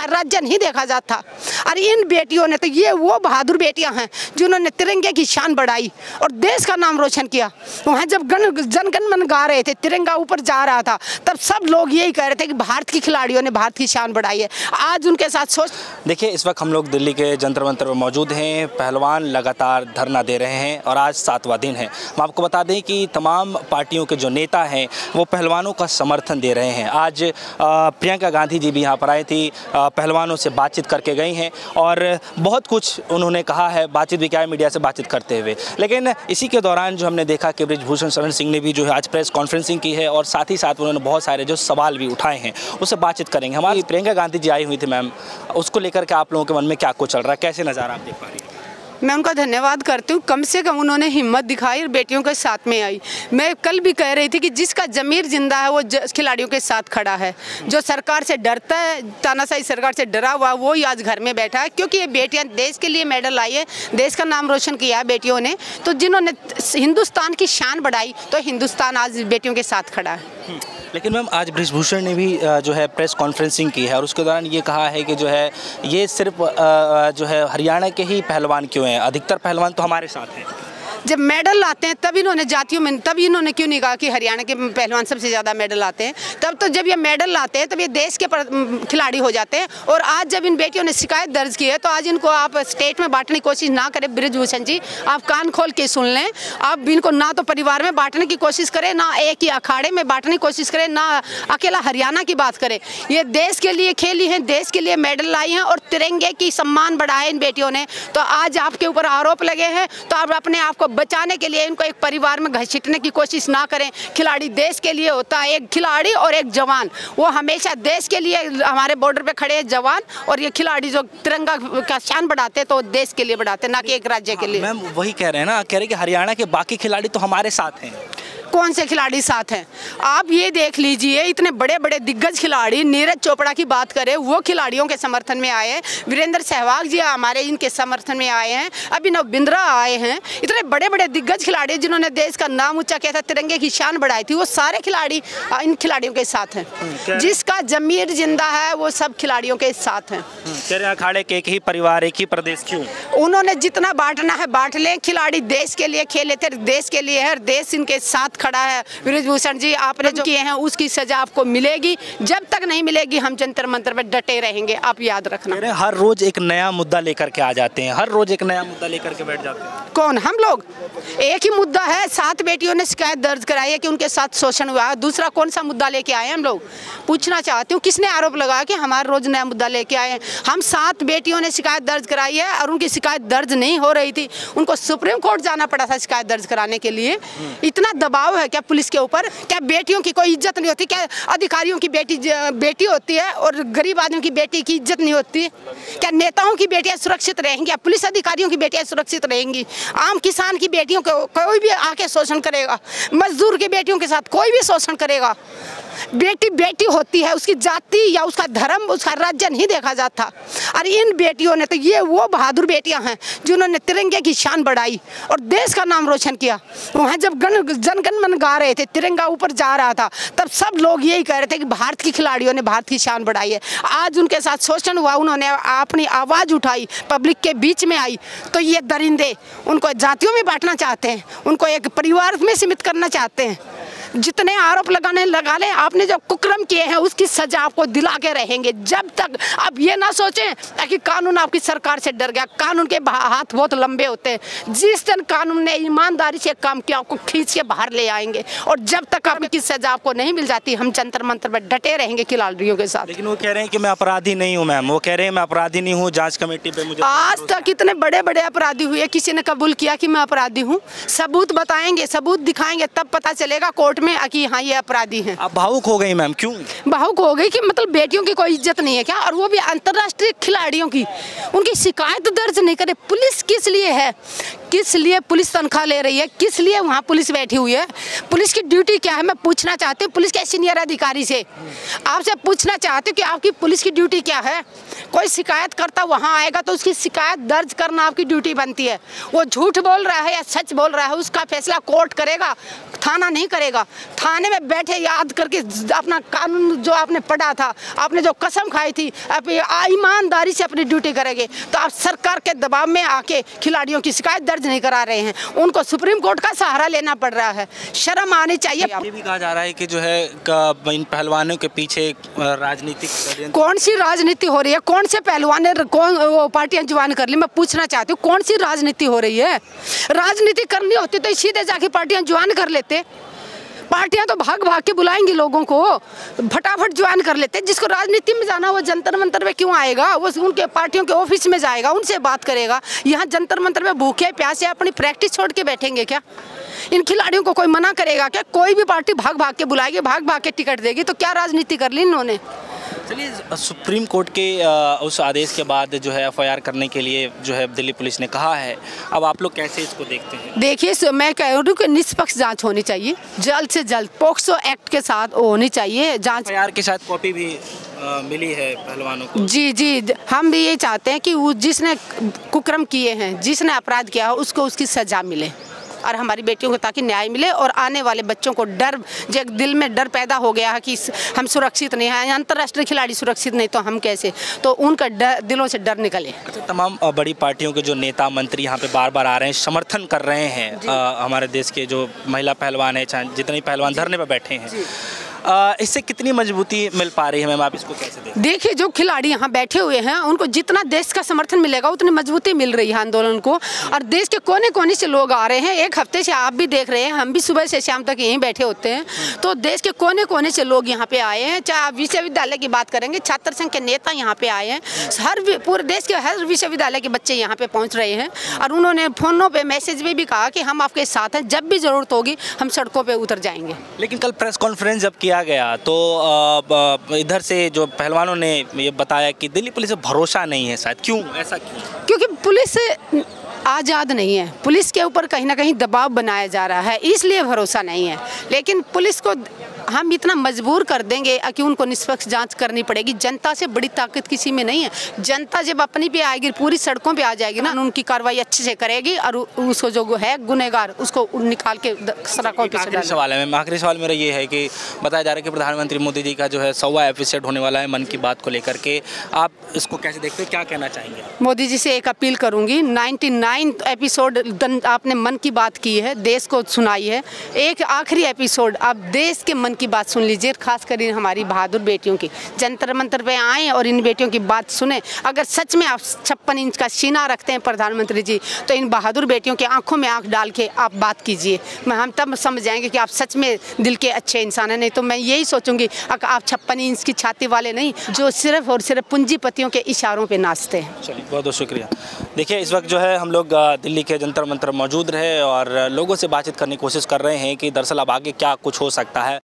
राज्य नहीं देखा जाता। और इन बेटियों ने तो ये वो बहादुर बेटियां हैं जिन्होंने तिरंगे की शान बढ़ाई और देश का नाम रोशन किया। वहाँ जब जनगण मन गा रहे थे, तिरंगा ऊपर जा रहा था, तब सब लोग यही कह रहे थे कि भारत की खिलाड़ियों ने भारत की शान बढ़ाई है। आज उनके साथ सोच देखिए, इस वक्त हम लोग दिल्ली के जंतर मंतर में मौजूद हैं। पहलवान लगातार धरना दे रहे हैं और आज 7वां दिन है। हम आपको बता दें कि तमाम पार्टियों के जो नेता हैं वो पहलवानों का समर्थन दे रहे हैं। आज प्रियंका गांधी जी भी यहाँ पर आई थी, पहलवानों से बातचीत करके गई हैं और बहुत कुछ उन्होंने कहा है, बातचीत भी क्या है मीडिया से बातचीत करते हुए। लेकिन इसी के दौरान जो हमने देखा कि बृजभूषण शरण सिंह ने भी जो है आज प्रेस कॉन्फ्रेंसिंग की है और साथ ही साथ उन्होंने बहुत सारे जो सवाल भी उठाए हैं, उससे बातचीत करेंगे। हमारी प्रियंका गांधी जी आई हुई थी मैम, उसको लेकर के आप लोगों के मन में क्या कुछ चल रहा है, कैसे नज़ारा आप देख पा रही हैं? मैं उनका धन्यवाद करती हूँ, कम से कम उन्होंने हिम्मत दिखाई और बेटियों के साथ में आई। मैं कल भी कह रही थी कि जिसका ज़मीर जिंदा है वो खिलाड़ियों के साथ खड़ा है। जो सरकार से डरता है, तानाशाही सरकार से डरा हुआ, वो ही आज घर में बैठा है, क्योंकि ये बेटियां देश के लिए मेडल लाई है, देश का नाम रोशन किया है बेटियों ने। तो जिन्होंने हिंदुस्तान की शान बढ़ाई, तो हिंदुस्तान आज बेटियों के साथ खड़ा है। लेकिन मैम आज बृजभूषण ने भी जो है प्रेस कॉन्फ्रेंसिंग की है और उसके दौरान ये कहा है कि जो है ये सिर्फ जो है हरियाणा के ही पहलवान क्यों हैं, अधिकतर पहलवान तो हमारे साथ हैं। जब मेडल लाते हैं तब इन्होंने जातियों में, तब इन्होंने क्यों नहीं कहा कि हरियाणा के पहलवान सबसे ज़्यादा मेडल लाते हैं? तब तो जब ये मेडल लाते हैं तब ये देश के खिलाड़ी हो जाते हैं। और आज जब इन बेटियों ने शिकायत दर्ज की है तो आज इनको आप स्टेट में बांटने की कोशिश ना करें। बृजभूषण जी, आप कान खोल के सुन लें, आप इनको ना तो परिवार में बांटने की कोशिश करें, ना एक ही अखाड़े में बांटने की कोशिश करें, ना अकेला हरियाणा की बात करें। ये देश के लिए खेली हैं, देश के लिए मेडल लाई हैं और तिरंगे की सम्मान बढ़ाए इन बेटियों ने। तो आज आपके ऊपर आरोप लगे हैं, तो आप अपने आप को बचाने के लिए इनको एक परिवार में घसीटने की कोशिश ना करें। खिलाड़ी देश के लिए होता है, एक खिलाड़ी और एक जवान, वो हमेशा देश के लिए हमारे बॉर्डर पे खड़े हैं जवान, और ये खिलाड़ी जो तिरंगा का शान बढ़ाते हैं तो देश के लिए बढ़ाते हैं, ना कि एक राज्य के लिए। मैम वही कह रहे हैं ना, कह रहे हैं कि हरियाणा के बाकी खिलाड़ी तो हमारे साथ हैं। कौन से खिलाड़ी साथ हैं? आप ये देख लीजिए, इतने बड़े बड़े दिग्गज खिलाड़ी, नीरज चोपड़ा की बात करें, वो खिलाड़ियों के समर्थन में आए हैं। वीरेंद्र सहवाग जी हमारे इनके समर्थन में आए हैं। अभिनव बिंद्रा आए हैं। इतने बड़े बड़े दिग्गज खिलाड़ी जिन्होंने देश का नाम ऊंचा किया था, तिरंगे की शान बढ़ाई थी, वो सारे खिलाड़ी इन खिलाड़ियों के साथ हैं। जिसका जमीर जिंदा है वो सब खिलाड़ियों के साथ हैं। कह रहे अखाड़े के एक ही परिवार, एक ही प्रदेश क्यों? उन्होंने जितना बांटना है बांट लें। खिलाड़ी देश के लिए खेले थे, देश के लिए है, देश इनके साथ खड़ा है। बृजभूषण जी, आपने जो किए हैं उसकी सजा आपको मिलेगी। जब तक नहीं मिलेगी हम जंतर मंतर पर डटे रहेंगे, आप याद रखना। हर रोज एक नया मुद्दा लेकर के आ जाते हैं, हर रोज एक नया मुद्दा लेकर के बैठ जाते हैं। कौन? हम लोग। एक ही मुद्दा है, 7 बेटियों ने शिकायत दर्ज कराई है कि उनके साथ शोषण हुआ है। दूसरा कौन सा मुद्दा लेके आए हैं हम लोग? पूछना चाहती हूँ, किसने आरोप लगाया कि हमारे रोज नया मुद्दा लेके आए हैं? हम 7 बेटियों ने शिकायत दर्ज कराई है और उनकी शिकायत दर्ज नहीं हो रही थी, उनको सुप्रीम कोर्ट जाना पड़ा था शिकायत दर्ज कराने के लिए। इतना दबाव है क्या पुलिस के ऊपर? क्या बेटियों की कोई इज्जत नहीं होती? क्या अधिकारियों की बेटी होती है और गरीब आदमियों की बेटी की इज्जत नहीं होती? क्या नेताओं की बेटियां सुरक्षित रहेंगी? या पुलिस अधिकारियों की बेटियां सुरक्षित रहेंगी? आम किसान की बेटियों को कोई भी आके शोषण करेगा, मजदूर की बेटियों के साथ कोई भी शोषण करेगा। बेटी बेटी होती है, उसकी जाति या उसका धर्म, उसका राज्य नहीं देखा जाता। और इन बेटियों ने तो ये वो बहादुर बेटियां हैं जिन्होंने तिरंगे की शान बढ़ाई और देश का नाम रोशन किया। वहाँ जब जनगण मन गा रहे थे, तिरंगा ऊपर जा रहा था, तब सब लोग यही कह रहे थे कि भारत की खिलाड़ियों ने भारत की शान बढ़ाई है। आज उनके साथ शोषण हुआ, उन्होंने अपनी आवाज़ उठाई, पब्लिक के बीच में आई, तो ये दरिंदे उनको जातियों में बांटना चाहते हैं, उनको एक परिवार में सीमित करना चाहते हैं। जितने आरोप लगाने लगा लें, आपने जो कुकर्म किए हैं उसकी सजा आपको दिला के रहेंगे। जब तक आप ये ना सोचें कि कानून आपकी सरकार से डर गया। कानून के हाथ बहुत लंबे होते हैं। जिस दिन कानून ने ईमानदारी से काम किया, आपको खींच के बाहर ले आएंगे। और जब तक आपकी सजा आपको नहीं मिल जाती, हम जंतर मंतर पर डटे रहेंगे खिलाड़ियों के साथ। लेकिन वो कह रहे हैं कि मैं अपराधी नहीं हूँ मैम, वो कह रहे हैं मैं अपराधी नहीं हूँ, जांच कमेटी पे मुझे आज तक इतने बड़े बड़े अपराधी हुए, किसी ने कबूल किया कि मैं अपराधी हूँ? सबूत बताएंगे, सबूत दिखाएंगे, तब पता चलेगा कोर्ट में कि हाँ ये अपराधी हैं। आप भावुक हो गई मैम, क्यों भावुक हो गई? कि मतलब बेटियों की कोई इज्जत नहीं है क्या? और वो भी अंतर्राष्ट्रीय खिलाड़ियों की, उनकी शिकायत दर्ज नहीं करे। पुलिस किस लिए है? किस लिए पुलिस तनख्वाह ले रही है? किस लिए वहाँ पुलिस बैठी हुई है? पुलिस की ड्यूटी क्या है? मैं पूछना चाहती हूँ पुलिस के सीनियर अधिकारी से, आपसे पूछना चाहती हूँ कि आपकी पुलिस की ड्यूटी क्या है? कोई शिकायत करता वहाँ आएगा तो उसकी शिकायत दर्ज करना आपकी ड्यूटी बनती है। वो झूठ बोल रहा है या सच बोल रहा है उसका फैसला कोर्ट करेगा, थाना नहीं करेगा। थाने में बैठे याद करके अपना कानून जो आपने पढ़ा था, आपने जो कसम खाई थी, आप ईमानदारी से अपनी ड्यूटी करेंगे। तो आप सरकार के दबाव में आके खिलाड़ियों की शिकायत दर्ज नहीं करा रहे हैं, उनको सुप्रीम कोर्ट का सहारा लेना पड़ रहा है। शर्म आनी चाहिए। ये भी कहा जा रहा है कि जो है इन पहलवानों के पीछे राजनीतिक कौन सी राजनीति हो रही है? कौन से पहलवान ने कौन वो पार्टियां ज्वाइन कर ली? मैं पूछना चाहती हूँ कौन सी राजनीति हो रही है? राजनीति करनी होती तो सीधे जाके पार्टियां ज्वाइन कर लेते। पार्टियां तो भाग भाग के बुलाएंगी लोगों को, फटाफट ज्वाइन कर लेते। जिसको राजनीति में जाना वो जंतर मंतर में क्यों आएगा? वो उनके पार्टियों के ऑफिस में जाएगा, उनसे बात करेगा। यहाँ जंतर मंतर में भूखे प्यासे अपनी प्रैक्टिस छोड़ के बैठेंगे क्या? इन खिलाड़ियों को कोई मना करेगा क्या? कोई भी पार्टी भाग भाग के बुलाएगी, भाग भाग के टिकट देगी, तो क्या राजनीति कर ली इन्होंने? चलिए, सुप्रीम कोर्ट के उस आदेश के बाद जो है एफआईआर करने के लिए जो है दिल्ली पुलिस ने कहा है, अब आप लोग कैसे इसको देखते हैं? देखिए, मैं कह रही हूँ कि निष्पक्ष जांच होनी चाहिए, जल्द से जल्द पोक्सो एक्ट के साथ होनी चाहिए जांच। एफआईआर के साथ कॉपी भी मिली है पहलवानों को। जी, हम भी ये चाहते हैं कि जिसने कुकर्म किए हैं, जिसने अपराध किया हो, उसको उसकी सजा मिले और हमारी बेटियों को ताकि न्याय मिले। और आने वाले बच्चों को डर, जो दिल में डर पैदा हो गया है कि हम सुरक्षित नहीं हैं, अंतर्राष्ट्रीय खिलाड़ी सुरक्षित नहीं तो हम कैसे, तो उनका दिलों से डर निकले। अच्छा, तमाम बड़ी पार्टियों के जो नेता मंत्री यहाँ पे बार बार आ रहे हैं, समर्थन कर रहे हैं हमारे देश के जो महिला पहलवान है, चाहे जितने पहलवान धरने पर बैठे हैं, इससे कितनी मजबूती मिल पा रही है मैम? आप इसको कैसे देखते हैं? देखिए, जो खिलाड़ी यहाँ बैठे हुए हैं उनको जितना देश का समर्थन मिलेगा उतनी मजबूती मिल रही है आंदोलन को। और देश के कोने कोने से लोग आ रहे हैं। एक हफ्ते से आप भी देख रहे हैं, हम भी सुबह से शाम तक यहीं बैठे होते हैं, तो देश के कोने कोने से लोग यहाँ पे आए हैं। चाहे आप विश्वविद्यालय की बात करेंगे, छात्र संघ के नेता यहाँ पे आए हैं, पूरे देश के हर विश्वविद्यालय के बच्चे यहाँ पे पहुँच रहे हैं। और उन्होंने फोनों पर मैसेज में भी कहा कि हम आपके साथ हैं, जब भी ज़रूरत होगी हम सड़कों पर उतर जाएंगे। लेकिन कल प्रेस कॉन्फ्रेंस जब किया गया तो इधर से जो पहलवानों ने ये बताया कि दिल्ली पुलिस पे भरोसा नहीं है। शायद क्यों, ऐसा क्यों? क्योंकि पुलिस आज़ाद नहीं है, पुलिस के ऊपर कहीं ना कहीं दबाव बनाया जा रहा है, इसलिए भरोसा नहीं है। लेकिन पुलिस को हम इतना मजबूर कर देंगे कि उनको निष्पक्ष जांच करनी पड़ेगी। जनता से बड़ी ताकत किसी में नहीं है। जनता जब अपनी पे आएगी, पूरी सड़कों पे आ जाएगी ना, उनकी कार्रवाई अच्छे से करेगी और उसको जो है गुनहगार उसको निकाल के सड़कों पे। आखिरी सवाल है मैम, आखिरी सवाल मेरा ये है कि बताया जा रहा है कि प्रधानमंत्री मोदी जी का जो है 100वां एपिसोड होने वाला है मन की बात को लेकर के, आप इसको कैसे देखते हैं, क्या कहना चाहेंगे? मोदी जी से एक अपील करूंगी, 99 एपिसोड आपने मन की बात की है, देश को सुनाई है, एक आखिरी एपिसोड आप देश के मन की बात सुन लीजिए, खास कर हमारी बहादुर बेटियों की। जंतर मंतर पे आएँ और इन बेटियों की बात सुने। अगर सच में आप 56 इंच का सीना रखते हैं प्रधानमंत्री जी, तो इन बहादुर बेटियों की आंखों में आंख डाल के आप बात कीजिए। हम तब समझ जाएंगे कि आप सच में दिल के अच्छे इंसान हैं। नहीं तो मैं यही सोचूंगी आप 56 इंच की छाती वाले नहीं, जो सिर्फ और सिर्फ पूंजीपतियों के इशारों पर नाचते हैं। चलिए, बहुत बहुत शुक्रिया। देखिए, इस वक्त जो है हम लोग दिल्ली के जंतर मंतर मौजूद रहे और लोगों से बातचीत करने की कोशिश कर रहे हैं कि दरअसल अब आगे क्या कुछ हो सकता है।